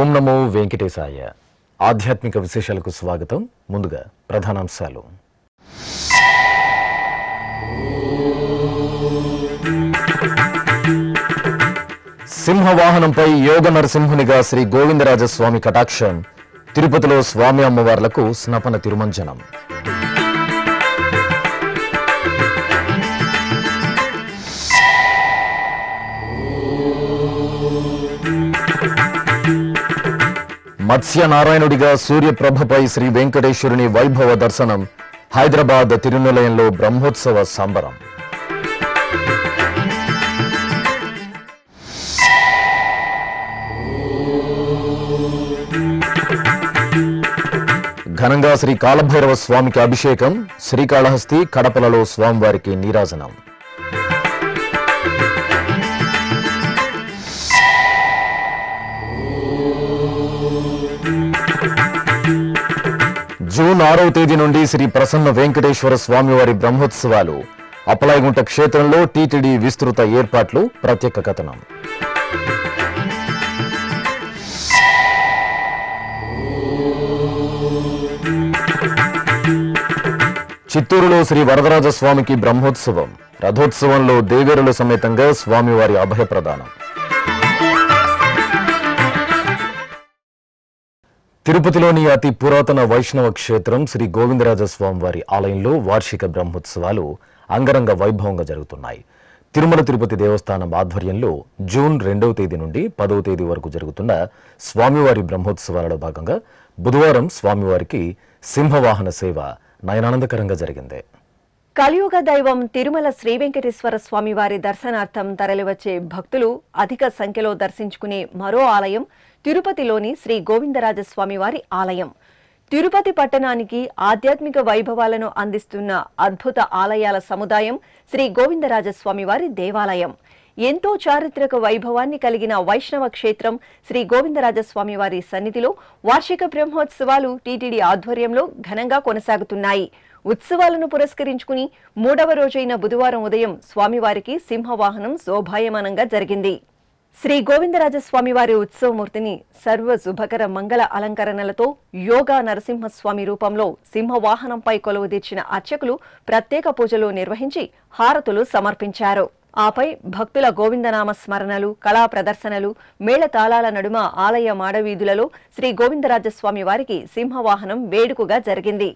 ఓం నమో వెంకటేశాయ. ఆధ్యాత్మిక విశేషాలకు స్వాగతం. ముందుగా ప్రధానాంశాలు. సింహవాహనంపై యోగ నరసింహునిగా శ్రీ గోవిందరాజస్వామి కటాక్షం. తిరుపతిలో స్వామి అమ్మవార్లకు స్నపన తిరుమంజనం. మత్స్యనారాయణుడిగా సూర్యప్రభపై శ్రీ వెంకటేశ్వరుని వైభవ దర్శనం. హైదరాబాద్ తిరునిలయంలో బ్రహ్మోత్సవ సంబరం. ఘనంగా శ్రీ కాలభైరవ స్వామికి అభిషేకం. శ్రీకాళహస్తి, కడపలలో స్వామివారికి నీరాజనం. జూన్ 6వ తేదీ నుండి శ్రీ ప్రసన్న వెంకటేశ్వర స్వామివారి బ్రహ్మోత్సవాలు. అప్పలాయగుంట క్షేత్రంలో టీటీడీ విస్తృత ఏర్పాట్లు. ప్రత్యేక కథనం. చిత్తూరులో శ్రీ వరదరాజస్వామికి బ్రహ్మోత్సవం. రథోత్సవంలో దేవేరుల సమేతంగా స్వామివారి అభయప్రదానం. తిరుపతిలోని అతి పురాతన వైష్ణవ క్షేత్రం శ్రీ గోవిందరాజస్వామివారి ఆలయంలో వార్షిక బ్రహ్మోత్సవాలు అంగరంగ వైభవంగా జరుగుతున్నాయి. తిరుమల తిరుపతి దేవస్థానం ఆధ్వర్యంలో జూన్ 2వ తేదీ నుండి 10వ తేదీ వరకు జరుగుతున్న స్వామివారి బ్రహ్మోత్సవాలలో భాగంగా బుధవారం స్వామివారికి సింహవాహన సేవ నయనానందకరంగా జరిగింది. కలియుగ దైవం తిరుమల శ్రీ వెంకటేశ్వర స్వామివారి దర్శనార్థం తరలివచ్చే భక్తులు అధిక సంఖ్యలో దర్శించుకునే మరో ఆలయం తిరుపతిలోని శ్రీ గోవిందరాజస్వామివారి ఆలయం. తిరుపతి పట్టణానికి ఆధ్యాత్మిక వైభవాలను అందిస్తున్న అద్భుత ఆలయాల సముదాయం శ్రీ గోవిందరాజస్వామివారి దేవాలయం. ఎంతో చారిత్రక వైభవాన్ని కలిగిన వైష్ణవ క్షేత్రం శ్రీ గోవిందరాజస్వామివారి సన్నిధిలో వార్షిక బ్రహ్మోత్సవాలు టీటీడీ ఆధ్వర్యంలో ఘనంగా కొనసాగుతున్నాయి. ఉత్సవాలను పురస్కరించుకుని 3వ రోజైన బుధవారం ఉదయం స్వామివారికి సింహవాహనం శోభాయమానంగా జరిగింది. శ్రీ గోవిందరాజస్వామివారి ఉత్సవమూర్తిని సర్వ శుభకర మంగళ అలంకరణలతో యోగా నరసింహస్వామి రూపంలో సింహవాహనంపై కొలువుదీర్చిన అర్చకులు ప్రత్యేక పూజలు నిర్వహించి హారతులు సమర్పించారు. ఆపై భక్తుల గోవిందనామ స్మరణలు, కళా ప్రదర్శనలు, మేళతాళాల నడుమ ఆలయ మాడవీధులలో శ్రీ గోవిందరాజస్వామి వారికి సింహవాహనం వేడుకగా జరిగింది.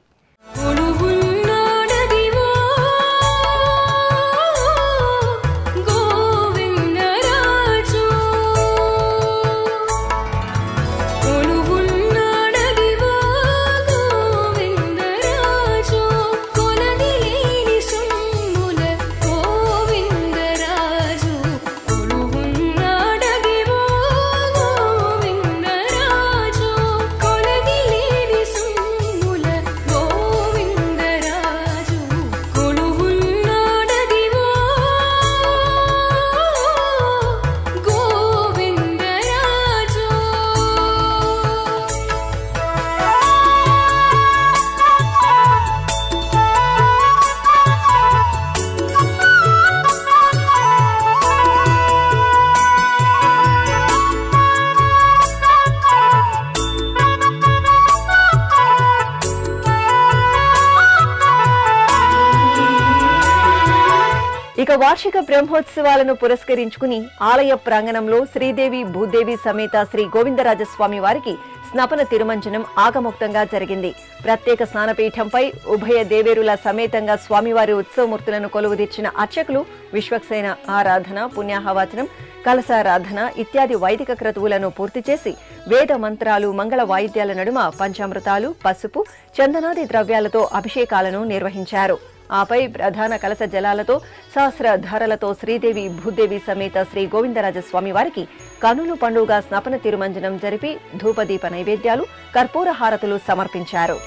ఇక వార్షిక బ్రహ్మోత్సవాలను పురస్కరించుకుని ఆలయ ప్రాంగణంలో శ్రీదేవి భూదేవి సమేత శ్రీ గోవిందరాజస్వామి వారికి స్నపన తిరుమంజనం ఆగమోక్తంగా జరిగింది. ప్రత్యేక స్నానపీఠంపై ఉభయ దేవేరుల సమేతంగా స్వామివారి ఉత్సవమూర్తులను కొలువుదీర్చిన అర్చకులు విశ్వక్సేన ఆరాధన, పుణ్యాహవాచనం, కలశారాధన ఇత్యాది వైదిక క్రతువులను పూర్తి చేసి వేద మంత్రాలు, మంగళ వాయిద్యాల నడుమ పంచామృతాలు, పసుపు, చందనాది ద్రవ్యాలతో అభిషేకాలను నిర్వహించారు. ఆపై ప్రధాన కలశ జలాలతో సహస్రధారలతో శ్రీదేవి భూదేవి సమేత శ్రీ గోవిందరాజస్వామి వారికి కనులు పండుగ స్నపన తిరుమంజనం జరిపి ధూపదీప నైవేద్యాలు, కర్పూర హారతులు సమర్పించారు.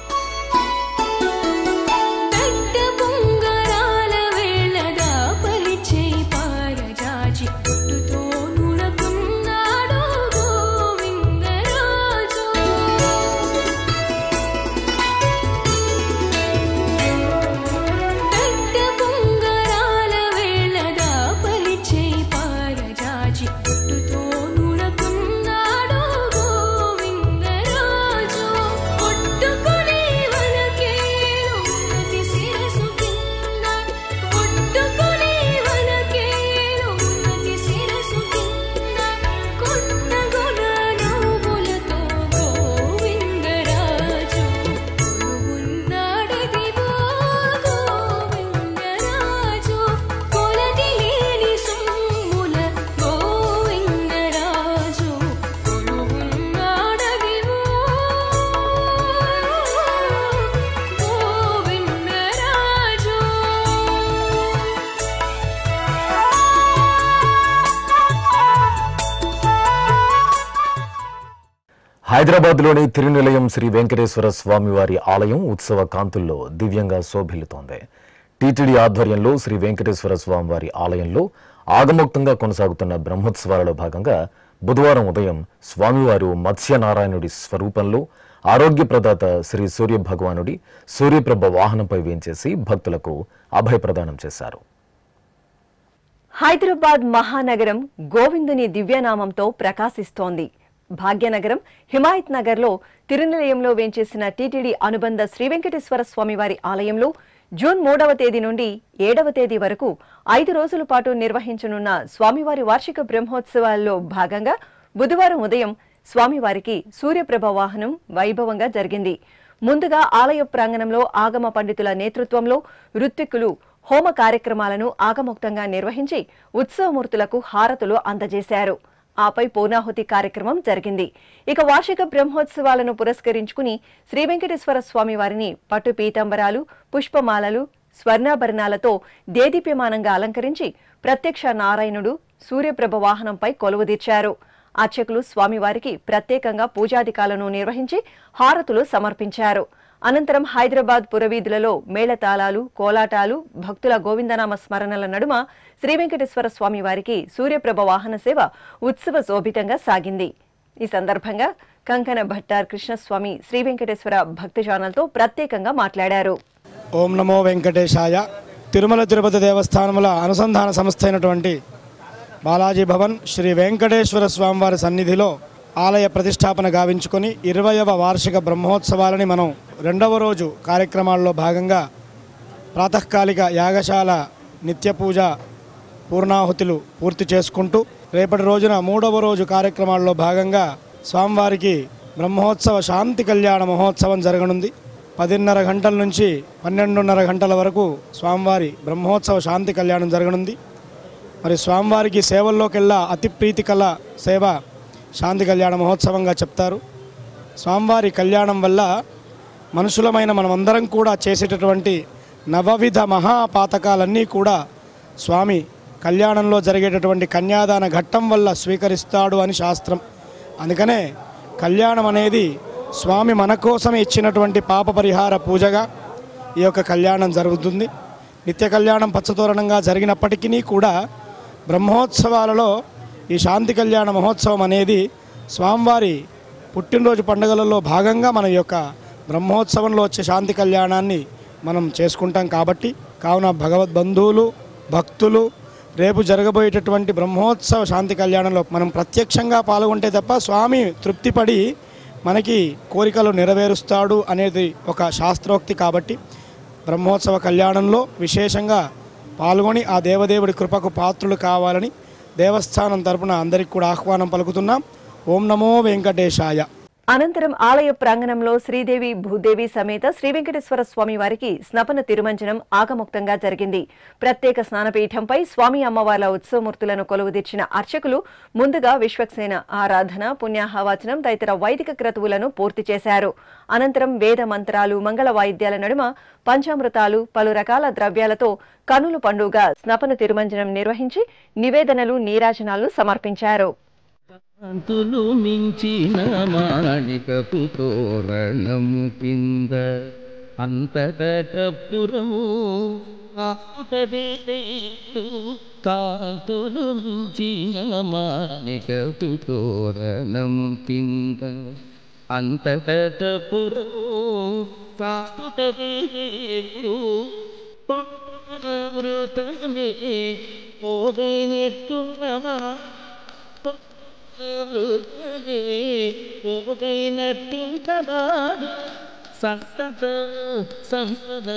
హైదరాబాద్లోని తిరునిలయం శ్రీ వెంకటేశ్వర స్వామివారి ఆలయం ఉత్సవ కాంతుల్లో దివ్యంగా శోభిల్లుతోంది. టీటీడీ ఆధ్వర్యంలో శ్రీ వెంకటేశ్వర స్వామివారి ఆలయంలో ఆగమోక్తంగా కొనసాగుతున్న బ్రహ్మోత్సవాలలో భాగంగా బుధవారం ఉదయం స్వామివారు మత్స్యనారాయణుడి స్వరూపంలో ఆరోగ్యప్రదాత శ్రీ సూర్య భగవానుడి సూర్యప్రభ వాహనంపై వేంచేసి భక్తులకు అభయప్రదానం చేశారు. హైదరాబాద్ మహానగరం గోవిందుని దివ్యనామంతో ప్రకాశిస్తోంది. భాగ్యనగరం హిమాయత్ నగర్లో తిరునిలయంలో వేంచేసిన టీటీడీ అనుబంధ శ్రీ వెంకటేశ్వర స్వామివారి ఆలయంలో జూన్ 3వ తేదీ నుండి 7వ తేదీ వరకు 5 రోజుల పాటు నిర్వహించనున్న స్వామివారి వార్షిక బ్రహ్మోత్సవాల్లో భాగంగా బుధవారం ఉదయం స్వామివారికి సూర్యప్రభ వాహనం వైభవంగా జరిగింది. ముందుగా ఆలయ ప్రాంగణంలో ఆగమ పండితుల నేతృత్వంలో ఋత్విక్కులు హోమ కార్యక్రమాలను ఆగమోక్తంగా నిర్వహించి ఉత్సవమూర్తులకు హారతులు అందజేశారు. ఆపై పూర్ణాహుతి కార్యక్రమం జరిగింది. ఇక వార్షిక బ్రహ్మోత్సవాలను పురస్కరించుకుని శ్రీ వెంకటేశ్వర స్వామి వారిని పట్టు పీతాంబరాలు, పుష్పమాలలు, స్వర్ణాభరణాలతో దేదీప్యమానంగా అలంకరించి ప్రత్యక్ష నారాయణుడు సూర్యప్రభ వాహనంపై కొలువుదీర్చారు. అర్చకులు స్వామివారికి ప్రత్యేకంగా పూజాధికాలను నిర్వహించి హారతులు సమర్పించారు. అనంతరం హైదరాబాద్ పురవీధులలో మేళతాళాలు, కోలాటాలు, భక్తుల గోవిందనామ స్మరణల నడుమ శ్రీ వెంకటేశ్వర స్వామి వారికి సూర్యప్రభ వాహన సేవ ఉత్సవ శోభితంగా సాగింది. ఈ సందర్భంగా కంకణ భట్టార్ కృష్ణస్వామి శ్రీ వెంకటేశ్వర భక్తి ఛానల్తో ప్రత్యేకంగా మాట్లాడారు. ఓం నమో వెంకటేశాయ. తిరుమల తిరుపతి దేవస్థానముల అనుసంధాన సంస్థ అయినటువంటి బాలాజీ భవన్ శ్రీ వెంకటేశ్వర స్వామివారి సన్నిధిలో ఆలయ ప్రతిష్టాపన గావించుకొని 20వ వార్షిక బ్రహ్మోత్సవాలని మనం 2వ రోజు కార్యక్రమాల్లో భాగంగా ప్రాతకాలిక యాగశాల నిత్య పూజ పూర్ణాహుతులు పూర్తి చేసుకుంటూ రేపటి రోజున 3వ రోజు కార్యక్రమాల్లో భాగంగా స్వామివారికి బ్రహ్మోత్సవ శాంతి కళ్యాణ మహోత్సవం జరగనుంది. 10:30 గంటల నుంచి 12:30 గంటల వరకు స్వామివారి బ్రహ్మోత్సవ శాంతి కళ్యాణం జరగనుంది. మరి స్వామివారికి సేవల్లోకెల్లా అతి ప్రీతికల సేవ శాంతి కళ్యాణ మహోత్సవంగా చెప్తారు. స్వామివారి కళ్యాణం వల్ల మనుషులమైన మనమందరం కూడా చేసేటటువంటి నవవిధ మహాపాతకాలన్నీ కూడా స్వామి కళ్యాణంలో జరిగేటటువంటి కన్యాదాన ఘట్టం వల్ల స్వీకరిస్తాడు అని శాస్త్రం. అందుకనే కళ్యాణం అనేది స్వామి మన కోసం ఇచ్చినటువంటి పాప పరిహార పూజగా ఈ యొక్క కళ్యాణం జరుగుతుంది. నిత్య కళ్యాణం పచ్చతోరణంగా జరిగినప్పటికీ కూడా బ్రహ్మోత్సవాలలో ఈ శాంతి కళ్యాణ మహోత్సవం అనేది స్వామివారి పుట్టినరోజు పండుగలలో భాగంగా మన యొక్క బ్రహ్మోత్సవంలో వచ్చే శాంతి కళ్యాణాన్ని మనం చేసుకుంటాం. కాబట్టి కావున భగవద్బంధువులు భక్తులు రేపు జరగబోయేటటువంటి బ్రహ్మోత్సవ శాంతి కళ్యాణంలో మనం ప్రత్యక్షంగా పాల్గొంటే తప్ప స్వామి తృప్తిపడి మనకి కోరికలు నెరవేరుస్తాడు అనేది ఒక శాస్త్రోక్తి. కాబట్టి బ్రహ్మోత్సవ కళ్యాణంలో విశేషంగా పాల్గొని ఆ దేవదేవుడి కృపకు పాత్రులు కావాలని దేవస్థానం తరపున అందరికి కూడా ఆహ్వానం పలుకుతున్నాం. ఓం నమో వెంకటేశాయ. అనంతరం ఆలయ ప్రాంగణంలో శ్రీదేవి భూదేవి సమేత శ్రీ వెంకటేశ్వర స్వామి వారికి స్నపన తిరుమంజనం ఆగమోక్తంగా జరిగింది. ప్రత్యేక స్నానపీఠంపై స్వామి అమ్మవార్ల ఉత్సవమూర్తులను కొలువుదీర్చిన అర్చకులు ముందుగా విశ్వక్సేన ఆరాధన, పుణ్యాహవాచనం తదితర వైదిక క్రతువులను పూర్తి చేశారు. అనంతరం వేద మంత్రాలు, మంగళ వాయిద్యాల నడుమ పంచామృతాలు, పలు రకాల ద్రవ్యాలతో కనుల పండుగ స్నపన తిరుమంజనం నిర్వహించి నివేదనలు, నీరాజనాలు సమర్పించారు. కాంతులు మించిన మాణికపు తోరణము కింద అంతటపురము కాంతులు మించిన మాణికపు తోరణము కింద అంతటపురము అమృతమే పోగైనట్టున్నా పోగైనట్టుంటదా సంతత సంపద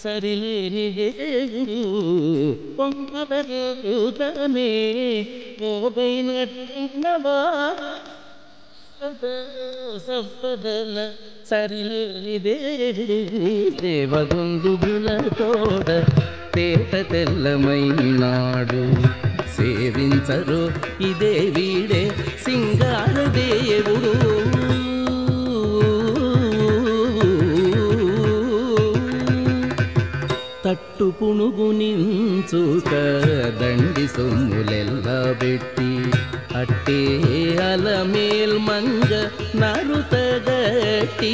సరిలే పొంగనే పోగైనట్టున్నవా సంపదల సరిలే దేవగుందుల తోడ తేట తెల్లమైనాడు సేవించరు ఇదే వీడే సింగార దేవుడు తట్టుపు గుణుగునించుక దండి సొమ్ములెల్లా పెట్టి అట్టే అలమేల్ మంగ నరుతగట్టి.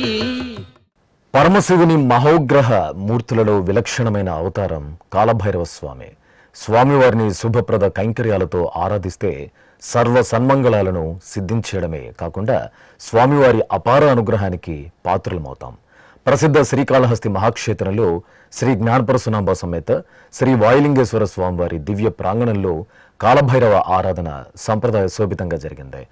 పరమశివుని మహోగ్రహ మూర్తులలో విలక్షణమైన అవతారం కాలభైరవ స్వామి. స్వామివారిని శుభప్రద కైంకర్యాలతో ఆరాధిస్తే సర్వ సన్మంగళాలను సిద్ధించడమే కాకుండా స్వామివారి అపార అనుగ్రహానికి పాత్రులమవుతాం. ప్రసిద్ధ శ్రీకాళహస్తి మహాక్షేత్రంలో శ్రీ జ్ఞానపరశునాంబ సమేత శ్రీ వాయులింగేశ్వర స్వామివారి దివ్య ప్రాంగణంలో కాలభైరవ ఆరాధన సంప్రదాయ శోభితంగా జరిగింది.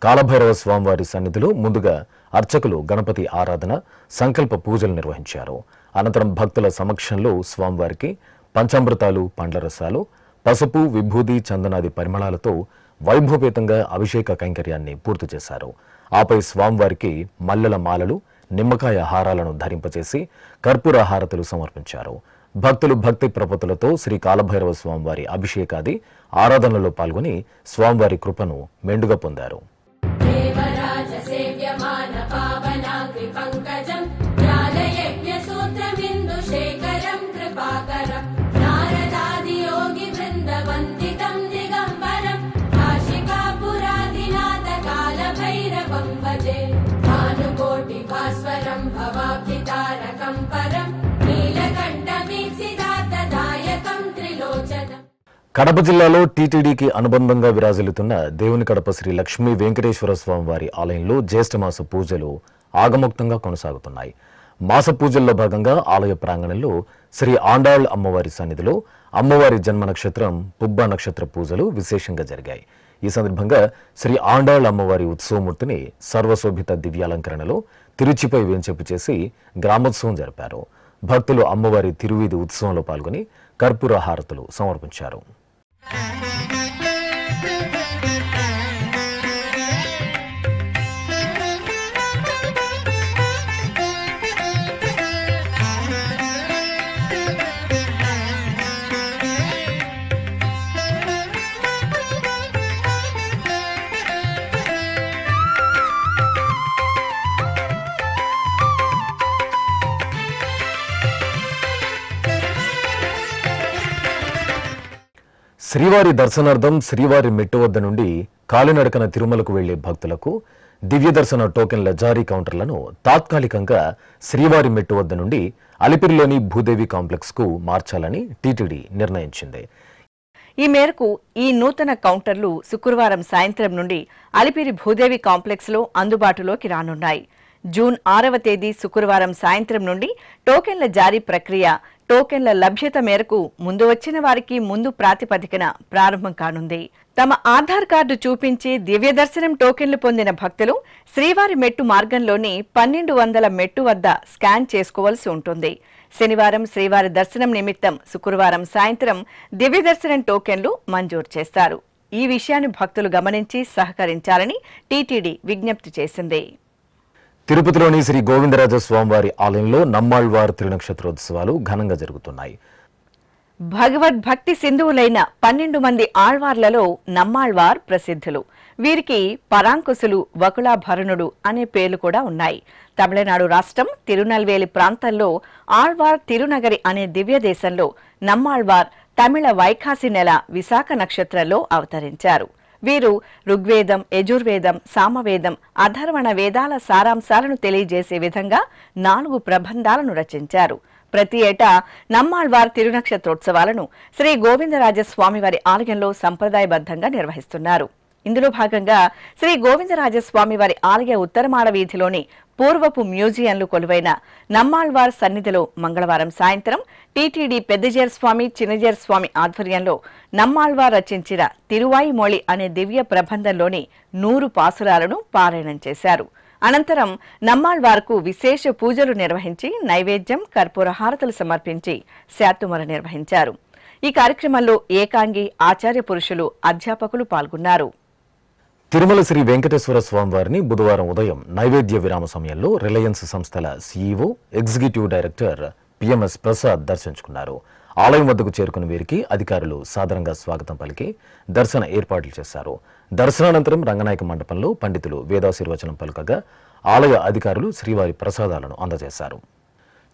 కాలభైరవ స్వామివారి సన్నిధిలో ముందుగా అర్చకులు గణపతి ఆరాధన, సంకల్ప పూజలు నిర్వహించారు. అనంతరం భక్తుల సమక్షంలో స్వామివారికి పంచామృతాలు, పండ్ల రసాలు, పసుపు, విభూది, చందనాది పరిమళాలతో వైభవపేతంగా అభిషేక కైంకర్యాన్ని పూర్తి చేశారు. ఆపై స్వామివారికి మల్లెల మాలలు, నిమ్మకాయ హారాలను ధరింపచేసి కర్పూర హారతులు సమర్పించారు. భక్తులు భక్తి ప్రపత్తులతో శ్రీ కాలభైరవ స్వామివారి అభిషేకాది ఆరాధనలో పాల్గొని స్వామివారి కృపను మెండుగా పొందారు. కడప జిల్లాలో టీటీడీకి అనుబంధంగా విరాజిల్లుతున్న దేవుని కడప శ్రీ లక్ష్మీ వెంకటేశ్వర స్వామివారి ఆలయంలో జ్యేష్ఠమాస పూజలు ఆగమోక్తంగా కొనసాగుతున్నాయి. మాస పూజల్లో భాగంగా ఆలయ ప్రాంగణంలో శ్రీ ఆండాళ్ అమ్మవారి సన్నిధిలో అమ్మవారి జన్మ నక్షత్రం పుబ్బ నక్షత్ర పూజలు విశేషంగా జరిగాయి. ఈ సందర్భంగా శ్రీ ఆండాళ్ అమ్మవారి ఉత్సవమూర్తిని సర్వశోభిత దివ్యాలంకరణలో తిరుచిపై వేంచేపు చేసి గ్రామోత్సవం జరిపారు. భక్తులు అమ్మవారి తిరువీధి ఉత్సవంలో పాల్గొని కర్పూర హారతులు సమర్పించారు. శ్రీవారి దర్శనార్థం శ్రీవారి మెట్టు వద్ద నుండి కాలినడకన తిరుమలకు వెళ్లే భక్తులకు దివ్య దర్శన టోకెన్ల జారీ కౌంటర్లను తాత్కాలికంగా శ్రీవారి మెట్టు వద్ద నుండి అలిపిరిలోని భూదేవి కాంప్లెక్స్ కు మార్చాలని టీటీడీ నిర్ణయించింది. ఈ మేరకు ఈ నూతన కౌంటర్లు శుక్రవారం సాయంత్రం నుండి అలిపిరి భూదేవి కాంప్లెక్స్ లో అందుబాటులోకి రానున్నాయి. జూన్ 6వ తేదీ శుక్రవారం సాయంత్రం నుండి టోకెన్ల జారీ ప్రక్రియ, టోకెన్ల లభ్యత మేరకు ముందు వచ్చిన వారికి ముందు ప్రాతిపదికన ప్రారంభం కానుంది. తమ ఆధార్ కార్డు చూపించి దివ్య దర్శనం టోకెన్లు పొందిన భక్తులు శ్రీవారి మెట్టు మార్గంలోని 1200 మెట్టు వద్ద స్కాన్ చేసుకోవాల్సి ఉంటుంది. శనివారం శ్రీవారి దర్శనం నిమిత్తం శుక్రవారం సాయంత్రం దివ్య దర్శనం టోకెన్లు మంజూరు చేస్తారు. ఈ విషయాన్ని భక్తులు గమనించి సహకరించాలని టీటీడీ విజ్ఞప్తి చేసింది. తిరుపతిలోని శ్రీ గోవిందరాజ స్వామివారి ఆలయంలో నమ్మాళ్వార్ తిరునక్షత్రోత్సవాలు ఘనంగా జరుగుతున్నాయి. భగవద్భక్తి సింధువులైన 12 మంది ఆళ్వార్లలో నమ్మాళ్వార్ ప్రసిద్ధులు. వీరికి పరాంకుశులు, వకుళాభరణుడు అనే పేర్లు కూడా ఉన్నాయి. తమిళనాడు రాష్ట్రం తిరునల్వేలి ప్రాంతంలో ఆళ్వార్ తిరునగరి అనే దివ్య దేశంలో నమ్మాళ్వార్ తమిళ వైఖాసి నెల విశాఖ నక్షత్రంలో అవతరించారు. వీరు ఋగ్వేదం, యజుర్వేదం, సామవేదం, అథర్వణ వేదాల సారాంశాలను తెలియజేసే విధంగా 4 ప్రబంధాలను రచించారు. ప్రతి ఏటా నమ్మాళ్వార్ తిరునక్షత్రోత్సవాలను శ్రీ గోవిందరాజస్వామివారి ఆలయంలో సంప్రదాయబద్ధంగా నిర్వహిస్తున్నారు. ఇందులో భాగంగా శ్రీ గోవిందరాజస్వామివారి ఆలయ ఉత్తరమాడ వీధిలోని పూర్వపు మ్యూజియంలు కొలువైన నమ్మాళ్వార్ సన్నిధిలో మంగళవారం సాయంత్రం టీటీడీ పెద్దజేర్ స్వామి, చిన్నజేర్ స్వామి ఆధ్వర్యంలో నమ్మాళ్వార్ రచించిన తిరువాయిమొళి అనే దివ్య ప్రబంధంలోని 100 పాసురాలను పారాయణం చేశారు. అనంతరం నమ్మాళ్వార్కు విశేష పూజలు నిర్వహించి నైవేద్యం, కర్పూర హారతులు సమర్పించి శాతుమర నిర్వహించారు. ఈ కార్యక్రమంలో ఏకాంగి, ఆచార్య పురుషులు, అధ్యాపకులు పాల్గొన్నారు. తిరుమల శ్రీ వెంకటేశ్వర స్వామివారిని బుధవారం ఉదయం నైవేద్య విరామ సమయంలో రిలయన్స్ సంస్థల CEO, executive director PMS Prasad దర్శించుకున్నారు. ఆలయం వద్దకు చేరుకున్న వీరికి అధికారులు సాదరంగా స్వాగతం పలికి దర్శన ఏర్పాట్లు చేశారు. దర్శనానంతరం రంగనాయక మండపంలో పండితులు వేదాశీర్వచనం పలుకగా ఆలయ అధికారులు శ్రీవారి ప్రసాదాలను అందజేశారు.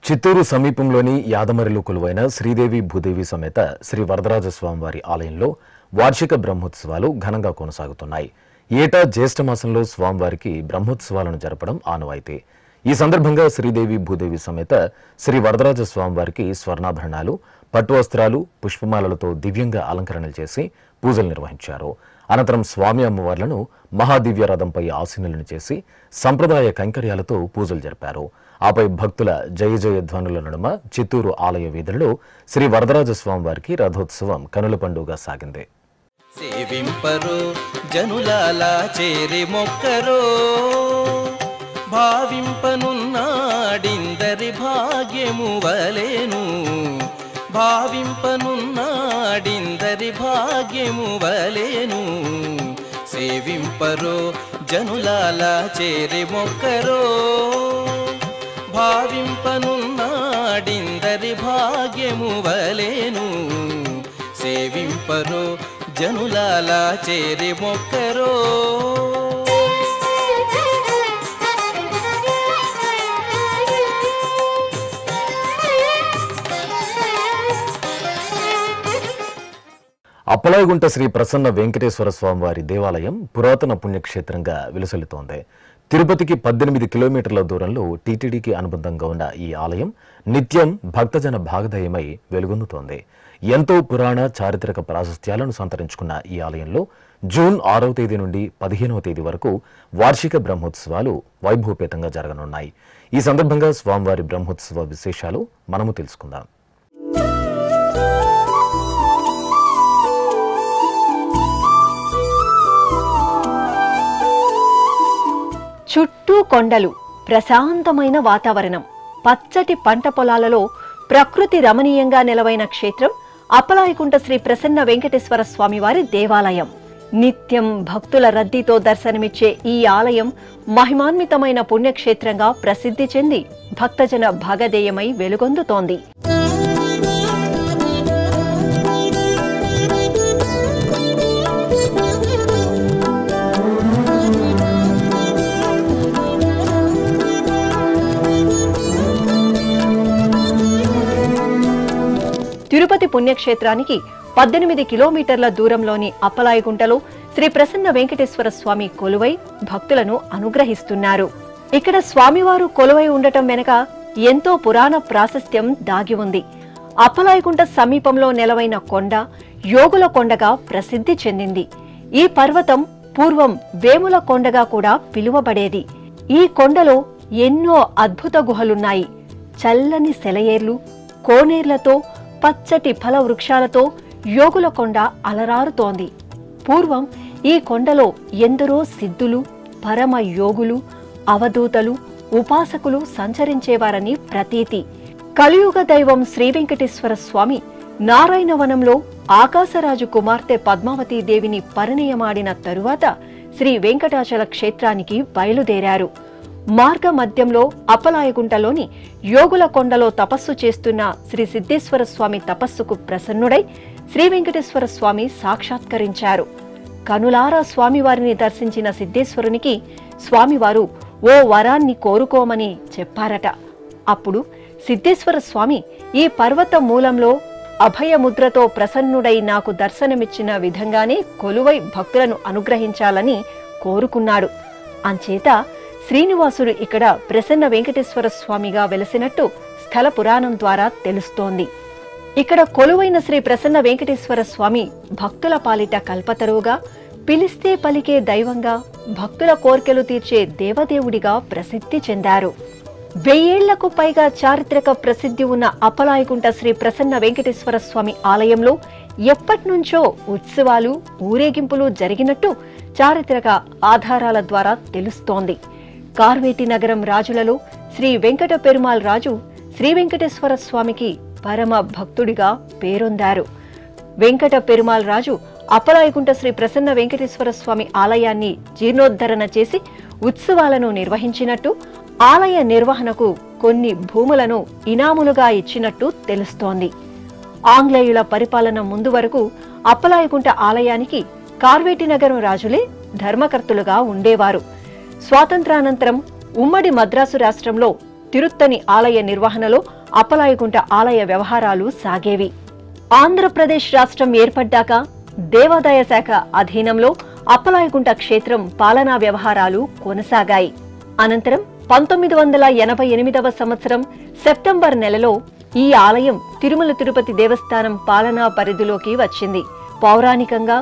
చిత్తూరు సమీపంలోని యాదమరిలో కొలువైన శ్రీదేవి భూదేవి సమేత శ్రీ వరదరాజస్వామివారి ఆలయంలో వార్షిక బ్రహ్మోత్సవాలు ఘనంగా కొనసాగుతున్నాయి. ఏటా జ్యేష్ఠ మాసంలో స్వామివారికి బ్రహ్మోత్సవాలను జరపడం ఆనవాయితీ. ఈ సందర్భంగా శ్రీదేవి భూదేవి సమేత శ్రీ వరదరాజస్వామివారికి స్వర్ణాభరణాలు, పట్టు వస్త్రాలు, పుష్పమాలలతో దివ్యంగా అలంకరణలు చేసి పూజలు నిర్వహించారు. అనంతరం స్వామి అమ్మవార్లను మహాదివ్య రథంపై ఆసీనులను చేసి సంప్రదాయ కైంకర్యాలతో పూజలు జరిపారు. ఆపై భక్తుల జయ జయ ధ్వనుల నడుమ చిత్తూరు ఆలయ వీధులలో శ్రీ వరదరాజస్వామి వారికి రథోత్సవం కనుల పండుగగా సాగింది. సేవింపరో జనులాలా చేరి మొక్కరో భావింపనున్నాడిందరి భాగ్యము వలెను భావింపనున్నాడిందరి భాగ్యము వలెను సేవింపరో జనులాలా చేరి మొక్కరో భావింపనున్నాడిందరి భాగ్యము వలెను సేవింపరో జనులాలా చేరి మొక్కరో. అప్పలాయగుంట శ్రీ ప్రసన్న వెంకటేశ్వర స్వామి వారి దేవాలయం పురాతన పుణ్యక్షేత్రంగా విలసిల్లుతోంది. తిరుపతికి 18 కిలోమీటర్ల దూరంలో టీటీడీకి అనుబంధంగా ఉన్న ఈ ఆలయం నిత్యం భక్తజన భాగధేయమై వెలుగొందుతోంది. ఎంతో పురాణ చారిత్రక ప్రాశస్త్యాలను సంతరించుకున్న ఈ ఆలయంలో జూన్ 6వ తేదీ నుండి 15వ తేదీ వరకు వార్షిక బ్రహ్మోత్సవాలు వైభవపేతంగా జరగనున్నాయి. ఈ సందర్భంగా స్వామివారి బ్రహ్మోత్సవ విశేషాలు మనము తెలుసుకుందాం. చుట్టూ కొండలు, ప్రశాంతమైన వాతావరణం, పచ్చటి పంట పొలాలలో ప్రకృతి రమణీయంగా నెలవైన క్షేత్రం అప్పలాయకుంట శ్రీ ప్రసన్న వెంకటేశ్వర స్వామివారి దేవాలయం. నిత్యం భక్తుల రద్దీతో దర్శనమిచ్చే ఈ ఆలయం మహిమాన్వితమైన పుణ్యక్షేత్రంగా ప్రసిద్ధి చెంది భక్తజన భాగధేయమై వెలుగొందుతోంది. తిరుపతి పుణ్యక్షేత్రానికి 18 కిలోమీటర్ల దూరంలోని అప్పలాయగుంటలో శ్రీ ప్రసన్న వెంకటేశ్వర స్వామి కొలువై భక్తులను అనుగ్రహిస్తున్నారు. ఇక్కడ స్వామివారు కొలువై ఉండటం వెనక ఎంతో పురాణ ప్రాశస్త్యం దాగి ఉంది. అప్పలాయగుంట సమీపంలో నెలవైన కొండ యోగుల కొండగా ప్రసిద్ధి చెందింది. ఈ పర్వతం పూర్వం వేముల కొండగా కూడా పిలువబడేది. ఈ కొండలో ఎన్నో అద్భుత గుహలున్నాయి. చల్లని సెలయేర్లు, కోనేర్లతో, పచ్చటి ఫల వృక్షాలతో యోగుల కొండ అలరారుతోంది. పూర్వం ఈ కొండలో ఎందరో సిద్ధులు, పరమ యోగులు, అవధూతలు, ఉపాసకులు సంచరించేవారని ప్రతీతి. కలియుగ దైవం శ్రీ వెంకటేశ్వర స్వామి నారాయణవనంలో ఆకాశరాజు కుమార్తె పద్మావతీదేవిని పరిణయమాడిన తరువాత శ్రీ వెంకటాచల క్షేత్రానికి బయలుదేరారు. మార్గ మధ్యంలో అప్పలాయగుంటలోని యోగుల కొండలో తపస్సు చేస్తున్న శ్రీ సిద్ధేశ్వర స్వామి తపస్సుకు ప్రసన్నుడై శ్రీ వెంకటేశ్వర స్వామి సాక్షాత్కరించారు. కనులారా స్వామివారిని దర్శించిన సిద్ధేశ్వరునికి స్వామివారు ఓ వరాన్ని కోరుకోమని చెప్పారట. అప్పుడు సిద్ధేశ్వర స్వామి ఈ పర్వత మూలంలో అభయముద్రతో ప్రసన్నుడై నాకు దర్శనమిచ్చిన విధంగానే కొలువై భక్తులను అనుగ్రహించాలని కోరుకున్నాడు. అంచేత శ్రీనివాసుడు ఇక్కడ ప్రసన్న వెంకటేశ్వర స్వామిగా వెలసినట్టు స్థల పురాణం ద్వారా తెలుస్తోంది. ఇక్కడ కొలువైన శ్రీ ప్రసన్న వెంకటేశ్వర స్వామి భక్తుల పాలిట కల్పతరువుగా, పిలిస్తే పలికే దైవంగా, భక్తుల కోర్కెలు తీర్చే దేవదేవుడిగా ప్రసిద్ధి చెందారు. 1000 ఏళ్లకు పైగా చారిత్రక ప్రసిద్ధి ఉన్న అప్పలాయగుంట శ్రీ ప్రసన్న వెంకటేశ్వర స్వామి ఆలయంలో ఎప్పటినుంచో ఉత్సవాలు, ఊరేగింపులు జరిగినట్టు చారిత్రక ఆధారాల ద్వారా తెలుస్తోంది. కార్వేటి నగరం రాజులలో శ్రీ వెంకట పెరుమాళ్ రాజు శ్రీ వెంకటేశ్వర స్వామికి పరమ భక్తుడిగా పేరొందారు. వెంకట పెరుమాళ్ రాజు అప్పలాయగుంట శ్రీ ప్రసన్న వెంకటేశ్వర స్వామి ఆలయాన్ని జీర్ణోద్ధరణ చేసి ఉత్సవాలను నిర్వహించినట్టు, ఆలయ నిర్వహణకు కొన్ని భూములను ఇనాములుగా ఇచ్చినట్టు తెలుస్తోంది. ఆంగ్లేయుల పరిపాలన ముందు వరకు అప్పలాయగుంట ఆలయానికి కార్వేటి నగరం రాజులే ధర్మకర్తలుగా ఉండేవారు. స్వాతంత్రానంతరం ఉమ్మడి మద్రాసు రాష్ట్రంలో తిరుత్తని ఆలయ నిర్వహణలో అప్పలాయగుంట ఆలయ వ్యవహారాలు సాగేవి. ఆంధ్రప్రదేశ్ రాష్ట్రం ఏర్పడ్డాక దేవాదాయ శాఖ అధీనంలో అప్పలాయగుంట క్షేత్రం పాలనా వ్యవహారాలు కొనసాగాయి. అనంతరం 1988వ సంవత్సరం సెప్టెంబర్ నెలలో ఈ ఆలయం తిరుమల తిరుపతి దేవస్థానం పాలనా పరిధిలోకి వచ్చింది. పౌరాణికంగా,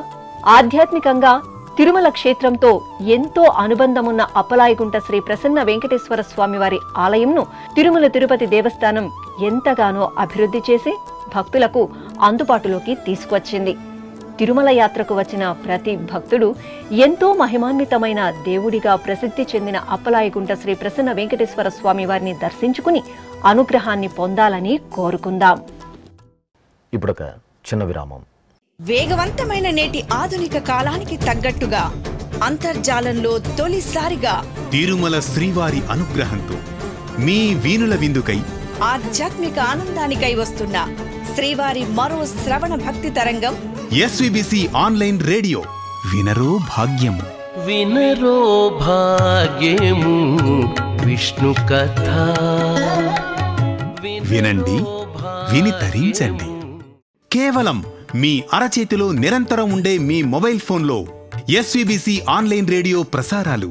ఆధ్యాత్మికంగా తిరుమల క్షేత్రంతో ఎంతో అనుబంధమున్న అప్పలాయగుంట శ్రీ ప్రసన్న వెంకటేశ్వర స్వామివారి ఆలయంను తిరుమల తిరుపతి దేవస్థానం ఎంతగానో అభివృద్ధి చేసి భక్తులకు అందుబాటులోకి తీసుకువచ్చింది. తిరుమల యాత్రకు వచ్చిన ప్రతి భక్తుడు ఎంతో మహిమాన్వితమైన దేవుడిగా ప్రసిద్ధి చెందిన అప్పలాయగుంట శ్రీ ప్రసన్న వెంకటేశ్వర స్వామి వారిని దర్శించుకుని అనుగ్రహాన్ని పొందాలని కోరుకుందాం. ఇప్పుడొక చిన్న విరామం. వేగవంతమైన నేటి ఆధునిక కాలానికి తగ్గట్టుగా అంతర్జాలంలో తొలిసారిగా తిరుమల శ్రీవారి అనుగ్రహంతో మీ వీణుల విందుకై ఆధ్యాత్మిక ఆనందానికై వస్తున్న శ్రీవారి మరో శ్రవణ భక్తి తరంగం ఎస్విబిసి ఆన్లైన్ రేడియో వినరో భాగ్యము. వినరో భాగ్యము విష్ణు కథ. వినండి, విని తరించండి. కేవలం మీ అరచేతిలో నిరంతరం ఉండే మీ మొబైల్ ఫోన్లో ఎస్విబిసి ఆన్లైన్ రేడియో ప్రసారాలు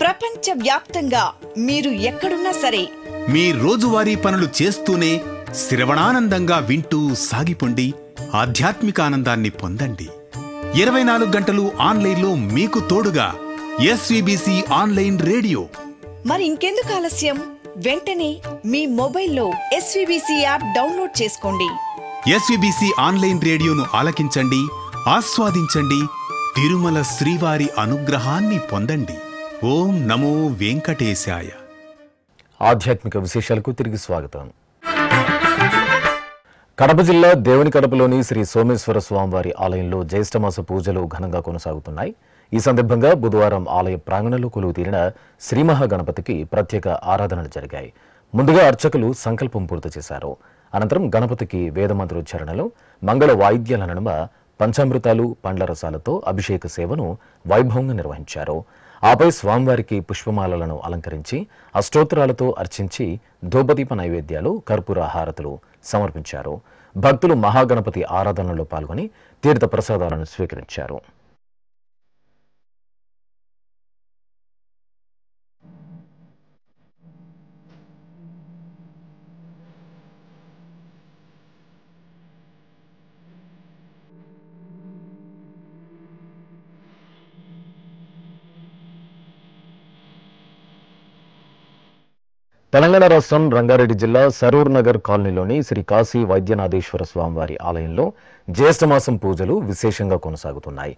ప్రపంచ వ్యాప్తంగా మీరు ఎక్కడున్నా సరే మీ రోజువారీ పనులు చేస్తూనే శ్రవణానందంగా వింటూ సాగిపోండి. ఆధ్యాత్మిక ఆనందాన్ని పొందండి. 24 గంటలు ఆన్లైన్లో మీకు తోడుగా ఎస్విబిసి ఆన్లైన్ రేడియో. మరి ఇంకెందుకు ఆలస్యం? వెంటనే మీ మొబైల్లో ఎస్విబిసి యాప్ డౌన్లోడ్ చేసుకోండి. ఎస్విబిసి ఆన్లైన్ రేడియోను ఆలకించండి, ఆస్వాదించండి. తిరుమల శ్రీవారి అనుగ్రహాన్ని పొందండి. ఓం నమో వెంకటేశాయ. ఆధ్యాత్మిక విశేషాలకు తిరిగి స్వాగతం. కడప జిల్లా దేవునికడపలోని శ్రీ సోమేశ్వర స్వామివారి ఆలయంలో జ్యేష్ఠమాస పూజలు ఘనంగా కొనసాగుతున్నాయి. ఈ సందర్భంగా బుధవారం ఆలయ ప్రాంగణంలో కొలువు తీరిన శ్రీ మహాగణపతికి ప్రత్యేక ఆరాధనలు జరిగాయి. ముందుగా అర్చకులు సంకల్పం పూర్తి చేశారు. అనంతరం గణపతికి వేదమంత్రోచ్చారణలు, మంగళ వాయిద్యాల నడుమ పంచామృతాలు, పండ్ల రసాలతో అభిషేక సేవను వైభవంగా నిర్వహించారు. ఆపై స్వామివారికి పుష్పమాలలను అలంకరించి అష్టోత్తరాలతో అర్చించి ధూపదీప నైవేద్యాలు, కర్పూర హారతులు సమర్పించారు. భక్తులు మహాగణపతి ఆరాధనలో పాల్గొని తీర్థ ప్రసాదాలను స్వీకరించారు. తెలంగాణ రాష్ట్రం రంగారెడ్డి జిల్లా సరూర్ నగర్ కాలనీలోని శ్రీ కాశీ వైద్యనాథేశ్వర స్వామివారి ఆలయంలో జ్యేష్ఠమాసం పూజలు విశేషంగా కొనసాగుతున్నాయి.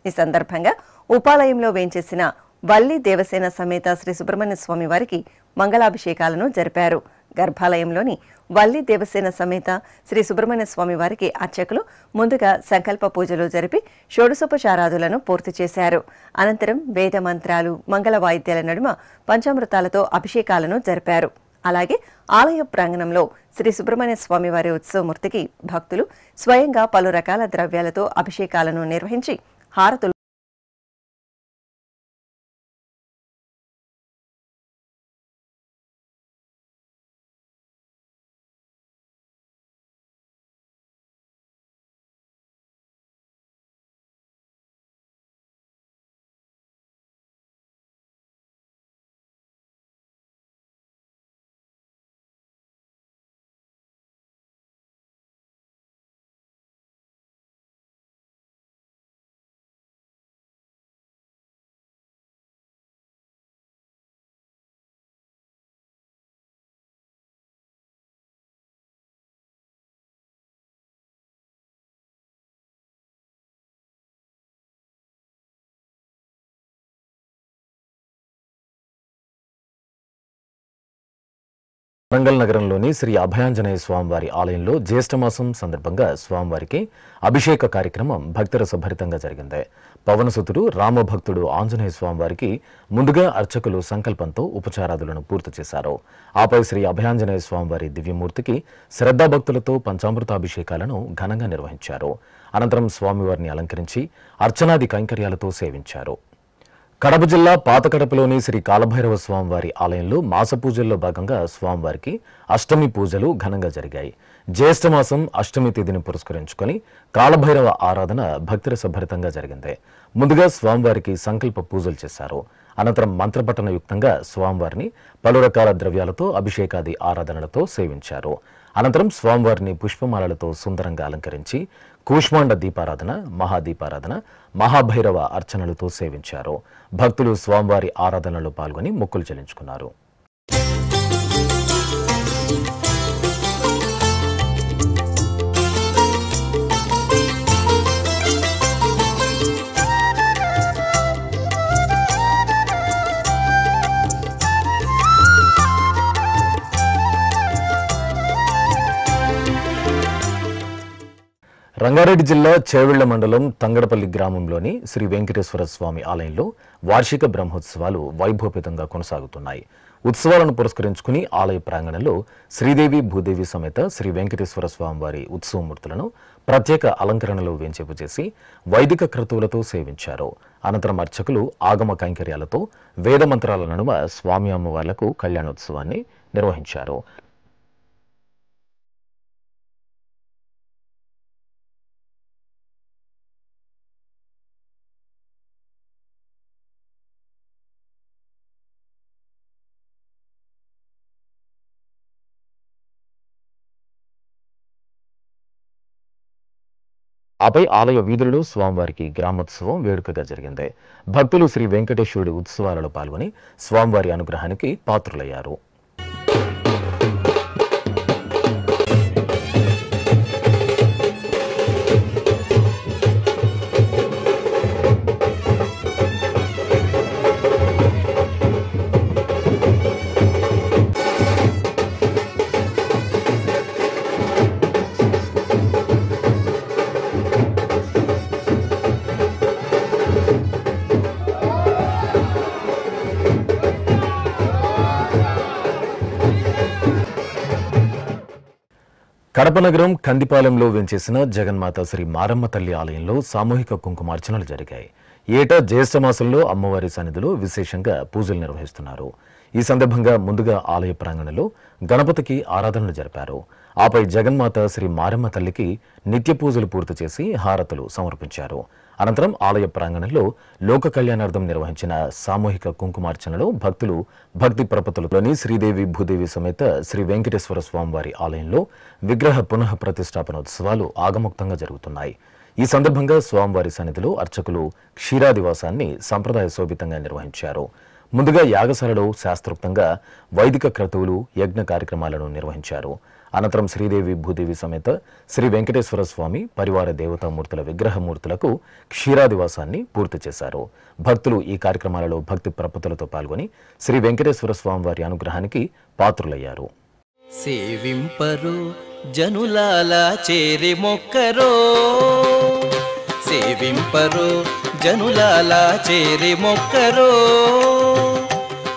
ఈ సందర్భంగా ఉపాలయంలో వేంచేసిన వల్లి దేవసేన సమేత శ్రీ సుబ్రహ్మణ్య స్వామి వారికి మంగళాభిషేకాలను జరిపారు. గర్భాలయంలోని వల్లి దేవసేన సమేత శ్రీ సుబ్రహ్మణ్య స్వామి వారికి అర్చకులు ముందుగా సంకల్ప పూజలు జరిపి షోడశోపచారాదులను పూర్తి చేశారు. అనంతరం వేద మంత్రాలు, మంగళ వాయిద్యాల నడుమ పంచామృతాలతో అభిషేకాలను జరిపారు. అలాగే ఆలయ ప్రాంగణంలో శ్రీ సుబ్రహ్మణ్య స్వామి వారి ఉత్సవమూర్తికి భక్తులు స్వయంగా పలు రకాల ద్రవ్యాలతో అభిషేకాలను నిర్వహించి హారతులు వరంగల్ నగరంలోని శ్రీ అభయాంజనేయ స్వామివారి ఆలయంలో జ్యేష్ఠమాసం సందర్భంగా స్వామివారికి అభిషేక కార్యక్రమం భక్తిరసభరితంగా జరిగింది. పవనసుతుడు రామభక్తుడు ఆంజనేయ స్వామివారికి ముందుగా అర్చకులు సంకల్పంతో ఉపచారాదులను పూర్తి చేశారు. ఆపై శ్రీ అభయాంజనేయ స్వామివారి దివ్యమూర్తికి శ్రద్ధాభక్తులతో పంచామృతాభిషేకాలను ఘనంగా నిర్వహించారు. అనంతరం స్వామివారిని అలంకరించి అర్చనాది కైంకర్యాలతో సేవించారు. కడప జిల్లా పాతకడపలోని శ్రీ కాలభైరవ స్వామివారి ఆలయంలో మాస పూజల్లో భాగంగా స్వామివారికి అష్టమి పూజలు ఘనంగా జరిగాయి. జ్యేష్ఠమాసం అష్టమి తేదీని పురస్కరించుకొని కాలభైరవ ఆరాధన భక్తిరసభరితంగా జరిగింది. ముందుగా స్వామివారికి సంకల్ప పూజలు చేశారు. అనంతరం మంత్రపఠన యుక్తంగా స్వామివారిని పలు రకాల ద్రవ్యాలతో అభిషేకాది ఆరాధనలతో సేవించారు. అనంతరం స్వామివారిని పుష్పమాలలతో సుందరంగా అలంకరించి కూష్మాండ దీపారాధన, మహాదీపారాధన, మహాభైరవ అర్చనలతో సేవించారు. భక్తులు స్వామివారి ఆరాధనలో పాల్గొని మొక్కులు చెల్లించుకున్నారు. రంగారెడ్డి జిల్లా చేవెళ్ల మండలం తంగడపల్లి గ్రామంలోని శ్రీ వెంకటేశ్వర స్వామి ఆలయంలో వార్షిక బ్రహ్మోత్సవాలు వైభవపేతంగా కొనసాగుతున్నాయి. ఉత్సవాలను పురస్కరించుకుని ఆలయ ప్రాంగణంలో శ్రీదేవి భూదేవి సమేత శ్రీ వెంకటేశ్వర స్వామివారి ఉత్సవమూర్తులను ప్రత్యేక అలంకరణలో వేంచేపు చేసి వైదిక క్రతువులతో సేవించారు. అనంతరం అర్చకులు ఆగమ కైంకర్యాలతో వేదమంత్రాల నడుమ స్వామి అమ్మవార్లకు కళ్యాణోత్సవాన్ని నిర్వహించారు. ఆపై ఆలయ వీధులలో స్వామివారికి గ్రామోత్సవం వేడుకగా జరిగింది. భక్తులు శ్రీ వెంకటేశ్వరుడి ఉత్సవాలలో పాల్గొని స్వామివారి అనుగ్రహానికి పాత్రులయ్యారు. కడప నగరం కందిపాలెంలో వెంచేసిన జగన్మాత శ్రీ మారమ్మ తల్లి ఆలయంలో సామూహిక కుంకుమార్చనలు జరిగాయి. ఏటా జ్యేష్ఠమాసంలో అమ్మవారి సన్నిధిలో విశేషంగా పూజలు నిర్వహిస్తున్నారు. ఈ సందర్భంగా ముందుగా ఆలయ ప్రాంగణంలో గణపతికి ఆరాధనలు జరిపారు. ఆపై జగన్మాత శ్రీ మారమ్మ తల్లికి నిత్య పూజలు పూర్తి చేసి హారతులు సమర్పించారు. అనంతరం ఆలయ ప్రాంగణంలో లోక కళ్యాణార్థం నిర్వహించిన సామూహిక కుంకుమార్చనలో భక్తులు భక్తి ప్రపత్తులలోని శ్రీదేవి భూదేవి సమేత శ్రీ వెంకటేశ్వర స్వామివారి ఆలయంలో విగ్రహ పునః ప్రతిష్టాపనోత్సవాలు ఆగమోక్తంగా జరుగుతున్నాయి. ఈ సందర్భంగా స్వామివారి సన్నిధిలో అర్చకులు క్షీరాదివాసాన్ని సంప్రదాయ శోభితంగా నిర్వహించారు. ముందుగా యాగశాలలో శాస్త్రోక్తంగా వైదిక క్రతువులు, యజ్ఞ కార్యక్రమాలను నిర్వహించారు. అనంతరం శ్రీదేవి భూదేవి సమేత శ్రీ వెంకటేశ్వర స్వామి పరివార దేవతామూర్తుల విగ్రహమూర్తులకు క్షీరాదివాసాన్ని పూర్తి చేశారు. భక్తులు ఈ కార్యక్రమాలలో భక్తి ప్రపత్తులతో పాల్గొని శ్రీ వెంకటేశ్వర స్వామి వారి అనుగ్రహానికి పాత్రులయ్యారు. సేవింపరు జనులాల చేరి మొక్కరో, సేవింపరు జనులాల చేరి మొక్కరో,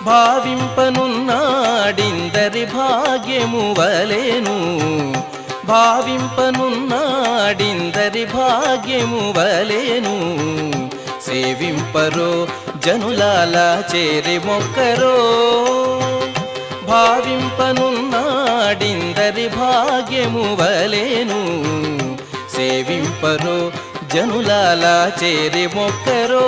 భావింపనున్నాడిందరి భాగ్యము వలెను, భావింపనున్నాడిందరి భాగ్యము వలెను, సేవింపరో జనులాల చేరి మొక్కరో, భావింపనున్నాడిందరి భాగ్యము వలెను, సేవింపరో జనులాల చేరి మొక్కరో.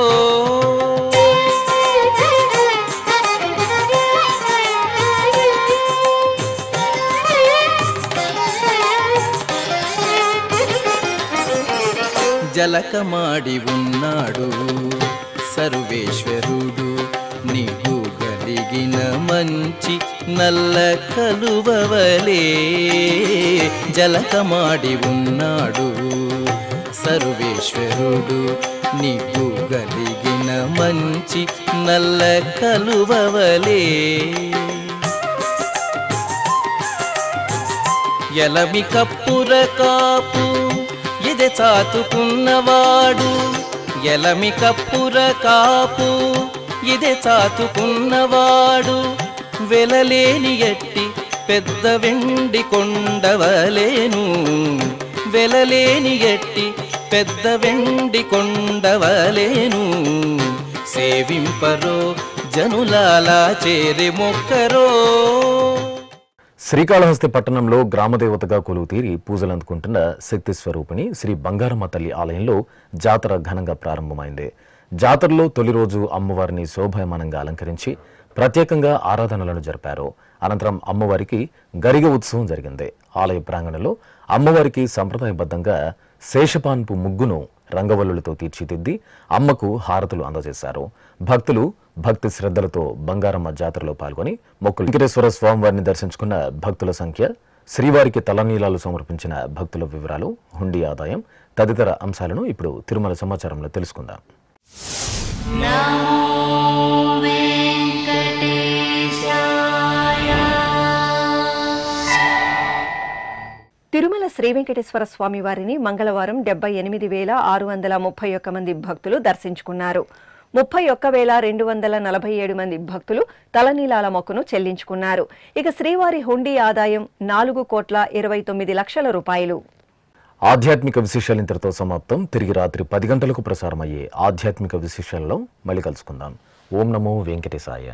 జలకమాడి ఉన్నాడు సర్వేశ్వరుడు, నీకు కలిగిన మంచి నల్ల కలువవలే, జలకమాడి ఉన్నాడు సర్వేశ్వరుడు, నీకు కలిగిన మంచి నల్ల కలువవలే, ఎలమి కప్పుర కాపు ఇదే చాతుకున్నవాడు, ఎలమి కప్పుర కాపు ఇదే చాతుకున్నవాడు, వెలలేని ఎట్టి పెద్ద వెండి కొండవలేను, వెలలేని ఎట్టి పెద్ద వెండి కొండవలేను, సేవింపరో జనులాలా చేరి మొక్కరో. శ్రీకాళహస్తి పట్టణంలో గ్రామదేవతగా కొలువు తీరి పూజలు అందుకుంటున్న శక్తి స్వరూపిణి శ్రీ బంగారమ్మ తల్లి ఆలయంలో జాతర ఘనంగా ప్రారంభమైంది. జాతరలో తొలి రోజు అమ్మవారిని శోభాయమానంగా అలంకరించి ప్రత్యేకంగా ఆరాధనలను జరిపారు. అనంతరం అమ్మవారికి గరిగ ఉత్సవం జరిగింది. ఆలయ ప్రాంగణంలో అమ్మవారికి సంప్రదాయబద్ధంగా శేషపాన్పు ముగ్గును రంగవల్లులతో తీర్చిదిద్ది అమ్మకు హారతులు అందజేశారు. భక్తులు భక్తి శ్రద్ధలతో బంగారమ్మ జాతరలో పాల్గొని మొక్కులు. వెంకటేశ్వర స్వామివారిని దర్శించుకున్న భక్తుల సంఖ్య, శ్రీవారికి తలనీలాలు సమర్పించిన భక్తుల వివరాలు, హుండీ ఆదాయం తదితర అంశాలను ఇప్పుడు తిరుమల సమాచారంలో తెలుసుకుందాం. తిరుమల శ్రీ వెంకటేశ్వర స్వామి వారిని మంగళవారం 78,631 మంది భక్తులు దర్శించుకున్నారు. 31,247 మంది భక్తులు తలనీలాల మొక్కును చెల్లించుకున్నారు. ఇక శ్రీవారి హుండీ ఆదాయం 4,29,00,000 రూపాయలు. ఆధ్యాత్మిక విశేషాలు ఇంతటితో సమాప్తం. తిరిగి రాత్రి 10 గంటలకు ప్రసారమయ్యే ఆధ్యాత్మిక విశేషాల్లో మళ్ళీ కలుసుకుందాం. ఓం నమో వెంకటేశాయ.